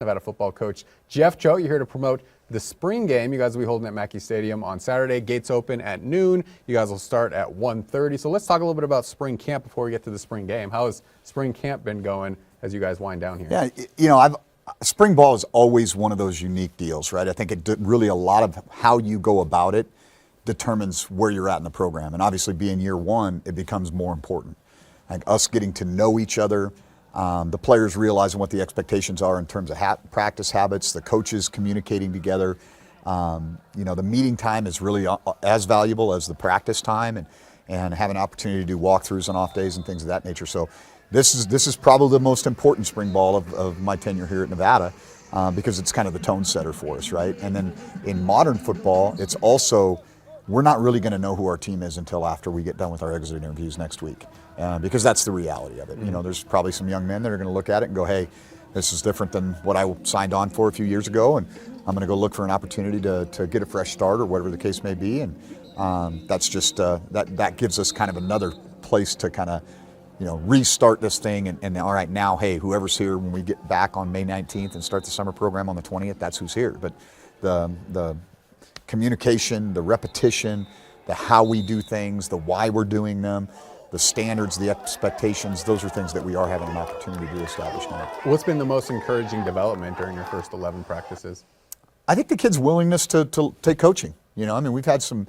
Nevada football coach Jeff Choate. You're here to promote the spring game. You guys will be holding at Mackey Stadium on Saturday. Gates open at noon. You guys will start at 1:30. So let's talk a little bit about spring camp before we get to the spring game. How has spring camp been going as you guys wind down here? Yeah, spring ball is always one of those unique deals, right? I think really a lot of how you go about it determines where you're at in the program. And obviously being year one, it becomes more important. Like us getting to know each other, the players realizing what the expectations are in terms of practice habits, the coaches communicating together. The meeting time is really as valuable as the practice time, and have an opportunity to do walkthroughs on off days and things of that nature. So this is probably the most important spring ball of my tenure here at Nevada, because it's kind of the tone setter for us, right? And then in modern football, it's also, we're not really going to know who our team is until after we get done with our exit interviews next week, because that's the reality of it. You know, there's probably some young men that are going to look at it and go, hey, this is different than what I signed on for a few years ago, and I'm going to go look for an opportunity to get a fresh start or whatever the case may be. And that's just, that gives us kind of another place to kind of, restart this thing and all right, now, hey, whoever's here when we get back on May 19th and start the summer program on the 20th, that's who's here. But the communication, the repetition, the how we do things, the why we're doing them, the standards, the expectations, those are things that we are having an opportunity to establish now. What's been the most encouraging development during your first 11 practices? I think the kids' willingness to take coaching. We've had some,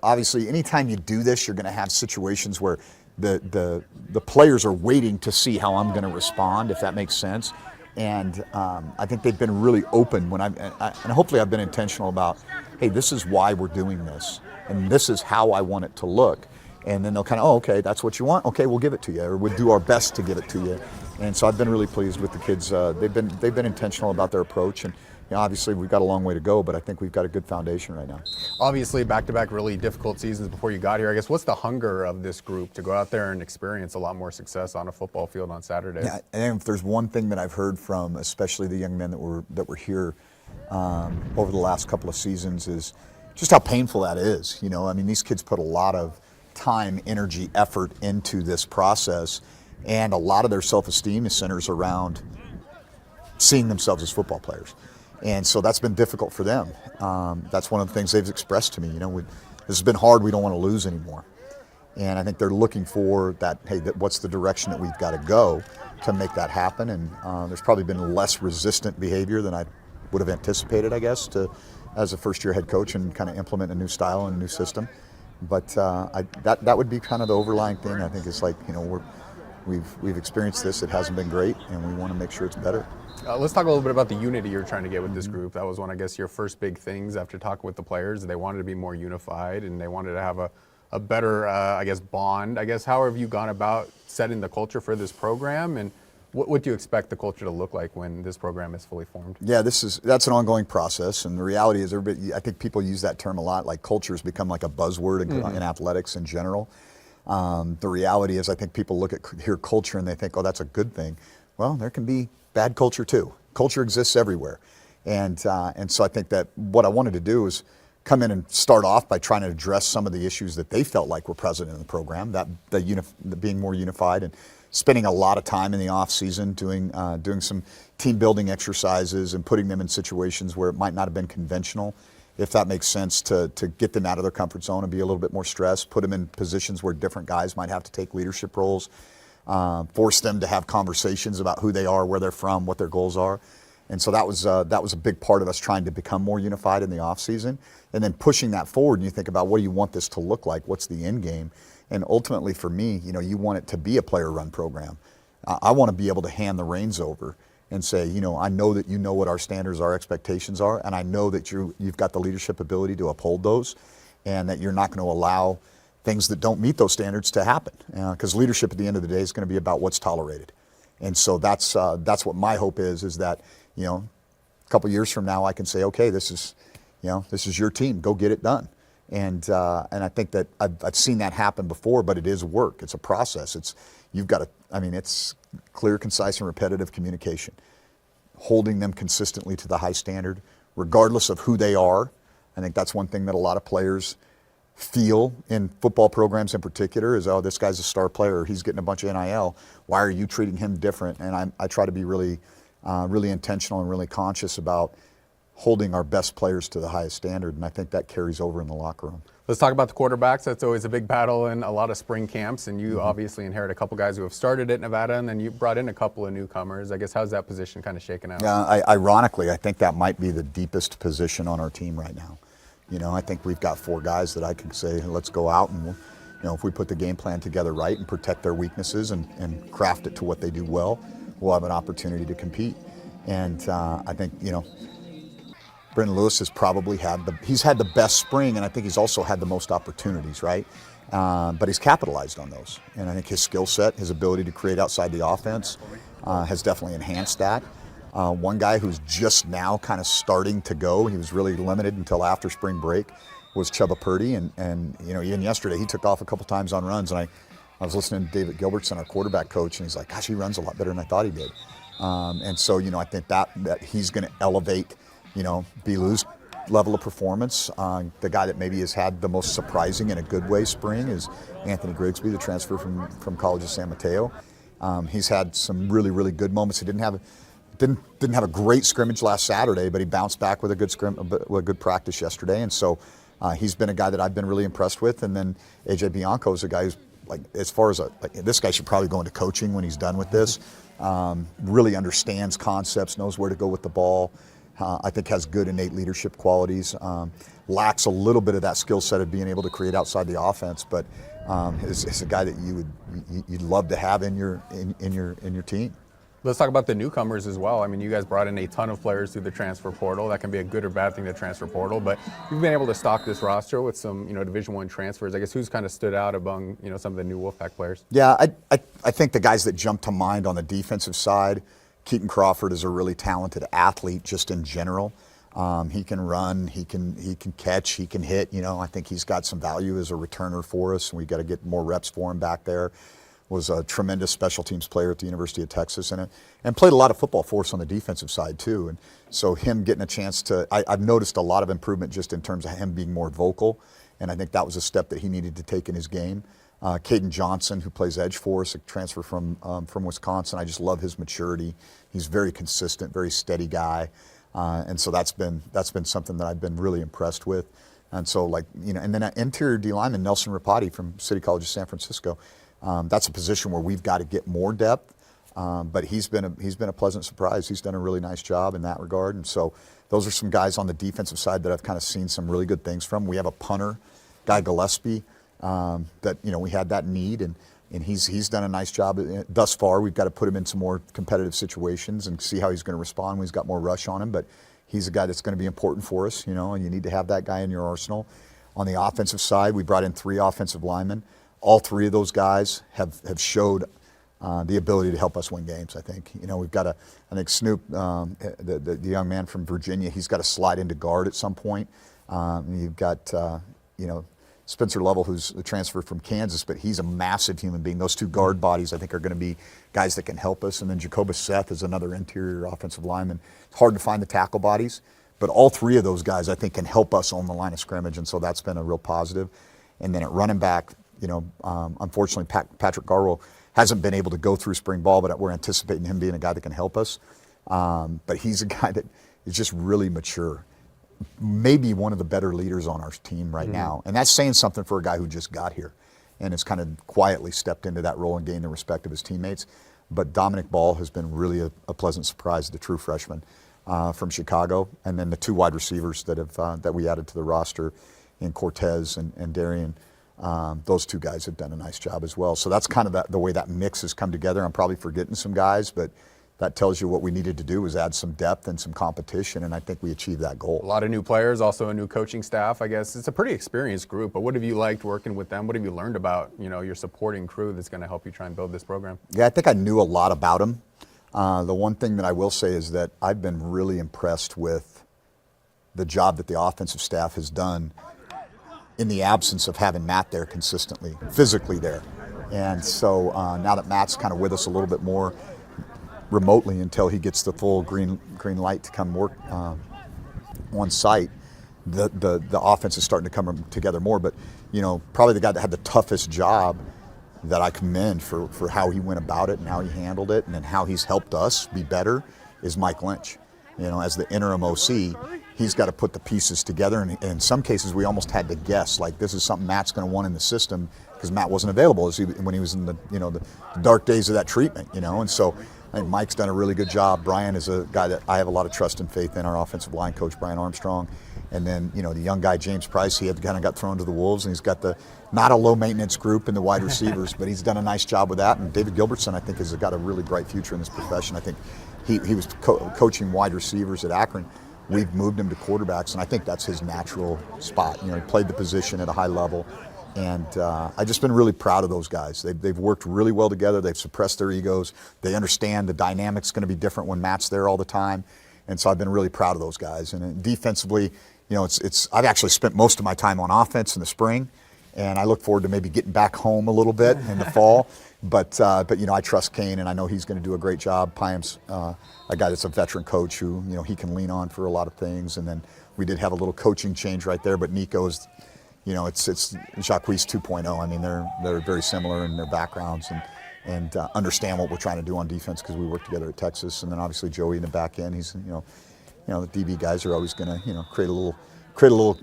obviously anytime you do this, you're going to have situations where the players are waiting to see how I'm going to respond, if that makes sense. And I think they've been really open and hopefully I've been intentional about, hey, this is why we're doing this, and this is how I want it to look. And then they'll kind of, oh, okay, that's what you want? Okay, we'll give it to you, or we'll do our best to give it to you. And so I've been really pleased with the kids. They've been intentional about their approach, and obviously we've got a long way to go, but I think we've got a good foundation right now. Obviously, back-to-back really difficult seasons before you got here. I guess what's the hunger of this group to go out there and experience a lot more success on a football field on Saturday? Yeah, and if there's one thing that I've heard from, especially the young men that were here over the last couple of seasons, is just how painful that is. These kids put a lot of time, energy, effort into this process, and a lot of their self-esteem centers around seeing themselves as football players. And so that's been difficult for them. That's one of the things they've expressed to me. This has been hard. We don't want to lose anymore. And I think they're looking for that, hey, what's the direction that we've got to go to make that happen. And there's probably been less resistant behavior than I would have anticipated, I guess, as a first-year head coach and kind of implement a new style and a new system. But that would be kind of the overlying thing. I think it's like, we've experienced this. It hasn't been great, and we want to make sure it's better. Let's talk a little bit about the unity you're trying to get with this group. That was one, I guess, your first big things after talking with the players. They wanted to be more unified, and they wanted to have a better, bond. How have you gone about setting the culture for this program, and what do you expect the culture to look like when this program is fully formed? Yeah, that's an ongoing process, and the reality is, I think people use that term a lot. Like, culture has become like a buzzword in athletics in general. The reality is, I think people hear culture and they think, oh, that's a good thing. Well, there can be bad culture too. Culture exists everywhere, and so I think that what I wanted to do is come in and start off by trying to address some of the issues that they felt like were present in the program, that being more unified, and spending a lot of time in the off season doing some team building exercises and putting them in situations where it might not have been conventional, if that makes sense, to get them out of their comfort zone and be a little bit more stressed, put them in positions where different guys might have to take leadership roles, force them to have conversations about who they are, where they're from, what their goals are. And so that was a big part of us trying to become more unified in the off season, and then pushing that forward. And you think about, what do you want this to look like? What's the end game? And ultimately for me, you want it to be a player-run program. I want to be able to hand the reins over and say, I know that you know what our standards, our expectations are, and I know that you've got the leadership ability to uphold those, and that you're not going to allow things that don't meet those standards to happen. Because leadership at the end of the day is going to be about what's tolerated. And so that's what my hope is that, a couple years from now I can say, okay, this is your team, go get it done. And I think that I've seen that happen before, but it is work. It's a process. It's clear, concise, and repetitive communication, holding them consistently to the high standard, regardless of who they are. I think that's one thing that a lot of players feel in football programs in particular is, oh, this guy's a star player, he's getting a bunch of NIL. Why are you treating him different? And I try to be really really intentional and really conscious about holding our best players to the highest standard, and I think that carries over in the locker room. Let's talk about the quarterbacks. That's always a big battle in a lot of spring camps, and you obviously inherit a couple guys who have started at Nevada, and then you brought in a couple of newcomers. I guess how's that position kind of shaken out? Ironically, I think that might be the deepest position on our team right now. I think we've got 4 guys that I can say, let's go out and if we put the game plan together right and protect their weaknesses and craft it to what they do well, we'll have an opportunity to compete. And I think, Brendan Lewis has probably had the best spring, and I think he's also had the most opportunities, right? But he's capitalized on those. And I think his skill set, his ability to create outside the offense has definitely enhanced that. One guy who's just now kind of starting to go, he was really limited until after spring break, was Chubba Purdy. And even yesterday, he took off a couple times on runs. And I was listening to David Gilbertson, our quarterback coach, and he's like, gosh, he runs a lot better than I thought he did. And so, I think that he's going to elevate, Belu's level of performance. The guy that maybe has had the most surprising in a good way spring is Anthony Grigsby, the transfer from College of San Mateo. He's had some really, really good moments. He didn't have a great scrimmage last Saturday, but he bounced back with a good practice yesterday. And so he's been a guy that I've been really impressed with. And then AJ Bianco is a guy who's as far as this guy should probably go into coaching when he's done with this. Really understands concepts, knows where to go with the ball. I think has good innate leadership qualities. Lacks a little bit of that skill set of being able to create outside the offense, but is a guy that you'd love to have in your team. Let's talk about the newcomers as well. I mean, you guys brought in a ton of players through the transfer portal. That can be a good or bad thing, the transfer portal, but you've been able to stock this roster with some, Division I transfers. I guess who's kind of stood out among, some of the new Wolfpack players? Yeah, I think the guys that jump to mind on the defensive side, Keaton Crawford is a really talented athlete just in general. He can run, he can catch, he can hit. I think he's got some value as a returner for us, and we got to get more reps for him back there. Was a tremendous special teams player at the University of Texas and played a lot of football for us on the defensive side too. And so him getting a chance to, I've noticed a lot of improvement just in terms of him being more vocal, and I think that was a step that he needed to take in his game. Caden Johnson, who plays edge for us, a transfer from Wisconsin. I just love his maturity. He's very consistent, very steady guy, and so that's been something that I've been really impressed with. And so and then interior D lineman Nelson Rapati from City College of San Francisco. That's a position where we've got to get more depth, but he's been a pleasant surprise. He's done a really nice job in that regard, and so those are some guys on the defensive side that I've kind of seen some really good things from. We have a punter, Guy Gillespie, that we had that need, and he's done a nice job thus far. We've got to put him in some more competitive situations and see how he's going to respond when he's got more rush on him. But he's a guy that's going to be important for us, and you need to have that guy in your arsenal. On the offensive side, we brought in 3 offensive linemen. All 3 of those guys have showed the ability to help us win games. I think we've got I think Snoop, the young man from Virginia, he's got to slide into guard at some point. You've got Spencer Lovell, who's a transfer from Kansas, but he's a massive human being. Those 2 guard bodies, I think, are going to be guys that can help us. And then Jacobus Seth is another interior offensive lineman. It's hard to find the tackle bodies, but all 3 of those guys, I think, can help us on the line of scrimmage, and so that's been a real positive. And then at running back, unfortunately, Patrick Garwell hasn't been able to go through spring ball, but we're anticipating him being a guy that can help us. But he's a guy that is just really mature. Maybe one of the better leaders on our team right now. And that's saying something for a guy who just got here and has kind of quietly stepped into that role and gained the respect of his teammates. But Dominic Ball has been really a pleasant surprise, the true freshman from Chicago. And then the 2 wide receivers that we added to the roster in Cortez and Darian. Those 2 guys have done a nice job as well. So that's kind of the way that mix has come together. I'm probably forgetting some guys, but that tells you what we needed to do was add some depth and some competition, and I think we achieved that goal. A lot of new players, also a new coaching staff. I guess it's a pretty experienced group, but what have you liked working with them? What have you learned about your supporting crew that's going to help you try and build this program? Yeah, I think I knew a lot about them. The one thing that I will say is that I've been really impressed with the job that the offensive staff has done in the absence of having Matt there consistently, physically there. And so now that Matt's kind of with us a little bit more remotely until he gets the full green light to come work on site, the offense is starting to come together more. But probably the guy that had the toughest job that I commend for how he went about it and how he handled it and then how he's helped us be better is Mike Lynch. As the interim OC, he's got to put the pieces together, and in some cases we almost had to guess, like, this is something Matt's going to want in the system, because Matt wasn't available when he was in the dark days of that treatment, and so I think Mike's done a really good job. Brian is a guy that I have a lot of trust and faith in, our offensive line coach, Brian Armstrong. And then, the young guy, James Price, he had kind of got thrown to the wolves, and he's got not a low maintenance group in the wide receivers, but he's done a nice job with that. And David Gilbertson, I think, has got a really bright future in this profession. I think he was coaching wide receivers at Akron. We've moved him to quarterbacks, and I think that's his natural spot. He played the position at a high level. And I've just been really proud of those guys. They've worked really well together. They've suppressed their egos. They understand the dynamic's going to be different when Matt's there all the time. And so I've been really proud of those guys. And defensively, I've actually spent most of my time on offense in the spring, and I look forward to maybe getting back home a little bit in the fall. But I trust Kane, and I know he's going to do a great job. Pyam's a guy that's a veteran coach who he can lean on for a lot of things. And then we did have a little coaching change right there, but Nico's, it's Jacques 2.0. I mean, they're very similar in their backgrounds and understand what we're trying to do on defense, because we work together at Texas. And then obviously Joey in the back end, he's the DB guys are always going to create a little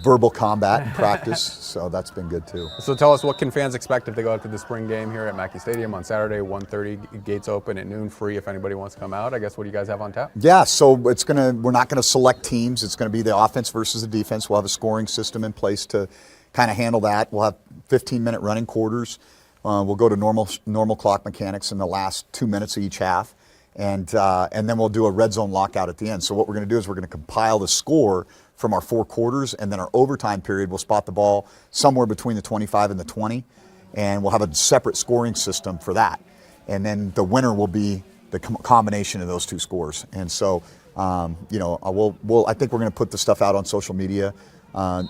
verbal combat in practice, so that's been good too. So tell us, what can fans expect if they go out to the spring game here at Mackey Stadium on Saturday, 1:30, gates open at noon, free if anybody wants to come out? I guess, what do you guys have on tap? Yeah, so we're not going to select teams. It's going to be the offense versus the defense. We'll have a scoring system in place to kind of handle that. We'll have 15-minute running quarters. We'll go to normal clock mechanics in the last 2 minutes of each half. And then we'll do a red zone lockout at the end. So what we're going to do is we're going to compile the score from our 4 quarters, and then our overtime period, we'll spot the ball somewhere between the 25 and the 20, and we'll have a separate scoring system for that. And then the winner will be the combination of those 2 scores. And so, I think we're going to put the stuff out on social media. I'm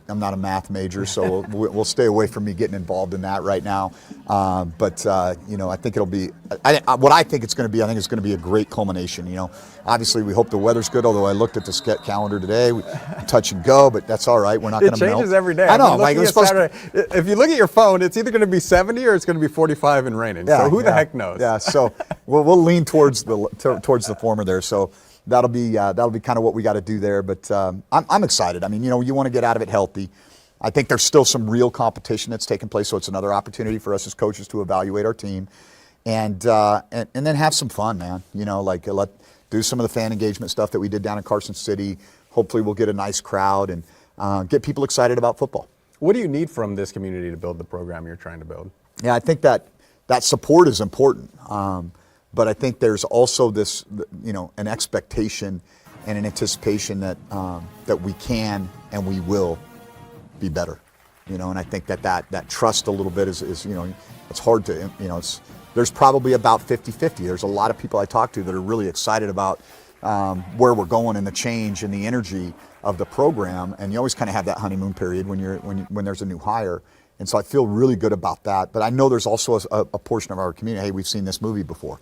not a math major, so we'll stay away from me getting involved in that right now. But I think it'll be, what I think it's going to be, I think it's going to be a great culmination. Obviously we hope the weather's good, although I looked at the calendar today, we touch and go, but that's all right. We're not going to melt. It changes every day. I know. If you look at your phone, it's either going to be 70 or it's going to be 45 and raining. Yeah, so who the heck knows? Yeah, so we'll lean towards the former there. So that'll be kind of what we got to do there. But I'm excited. I mean, you want to get out of it healthy. I think there's still some real competition that's taking place, so it's another opportunity for us as coaches to evaluate our team, and then have some fun, man. Let do some of the fan engagement stuff that we did down in Carson City. Hopefully, we'll get a nice crowd and get people excited about football. What do you need from this community to build the program you're trying to build? Yeah, I think that support is important. But I think there's also this, an expectation and an anticipation that we can and we will be better, and I think that trust a little bit is it's hard to, there's probably about 50-50. There's a lot of people I talk to that are really excited about where we're going and the change and the energy of the program, and you always kind of have that honeymoon period when there's a new hire. And so I feel really good about that. But I know there's also a portion of our community, hey, we've seen this movie before.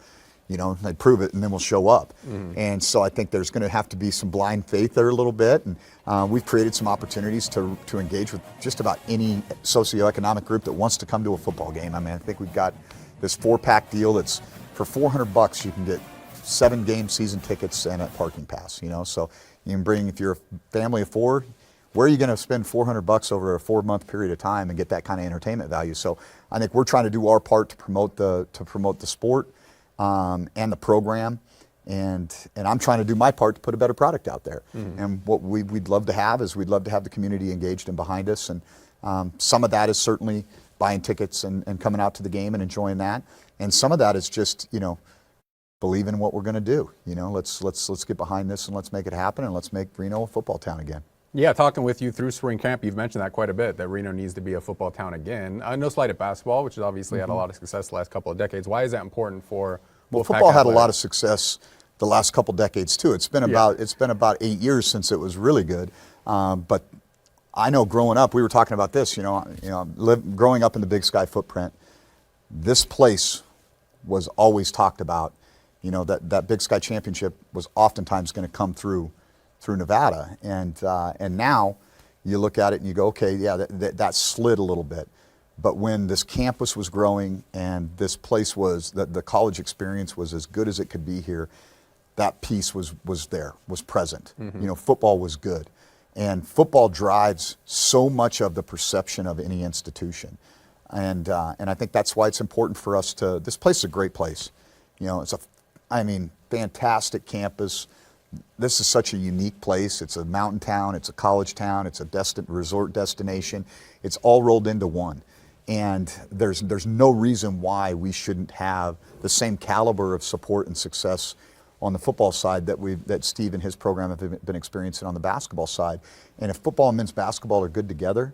They prove it and then we'll show up. Mm-hmm. And so I think there's going to have to be some blind faith there a little bit. And we've created some opportunities to engage with just about any socioeconomic group that wants to come to a football game. I mean, I think we've got this 4-pack deal that's for $400 you can get 7-game season tickets and a parking pass, So you can bring, if you're a family of 4, where are you going to spend $400 over a 4-month period of time and get that kind of entertainment value? So I think we're trying to do our part to promote the sport and the program, and I'm trying to do my part to put a better product out there. Mm-hmm. And what we'd love to have is we'd love to have the community engaged and behind us, and some of that is certainly buying tickets and coming out to the game and enjoying that, and some of that is just believe in what we're going to do. Let's get behind this and let's make it happen, and let's make Reno a football town again. Yeah, talking with you through spring camp, you've mentioned that quite a bit, that Reno needs to be a football town again. No slight at basketball, which has obviously had a lot of success the last couple of decades. Why is that important for Wolfpack football had a athletics? lot of success the last couple decades too. It's been about 8 years since it was really good. But I know growing up, we were talking about this. Growing up in the Big Sky footprint, this place was always talked about. That Big Sky championship was oftentimes going to come through Nevada, and now you look at it and you go, okay, yeah, that slid a little bit. But when this campus was growing and this place was, the college experience was as good as it could be here, that piece was there, was present. You know, football was good. And football drives so much of the perception of any institution. And I think that's why it's important for us to, this place is a great place. You know, it's fantastic campus. This is such a unique place. It's a mountain town, it's a college town, it's a resort destination. It's all rolled into one. And there's no reason why we shouldn't have the same caliber of support and success on the football side that Steve and his program have been experiencing on the basketball side. And if football and men's basketball are good together,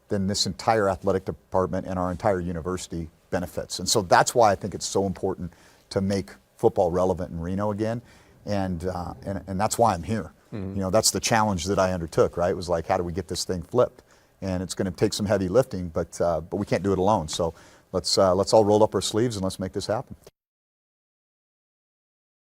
then this entire athletic department and our entire university benefits. And so that's why I think it's so important to make football relevant in Reno again. And that's why I'm here. You know, that's the challenge that I undertook, right? It was like, how do we get this thing flipped? And it's going to take some heavy lifting, but we can't do it alone. So let's all roll up our sleeves and let's make this happen.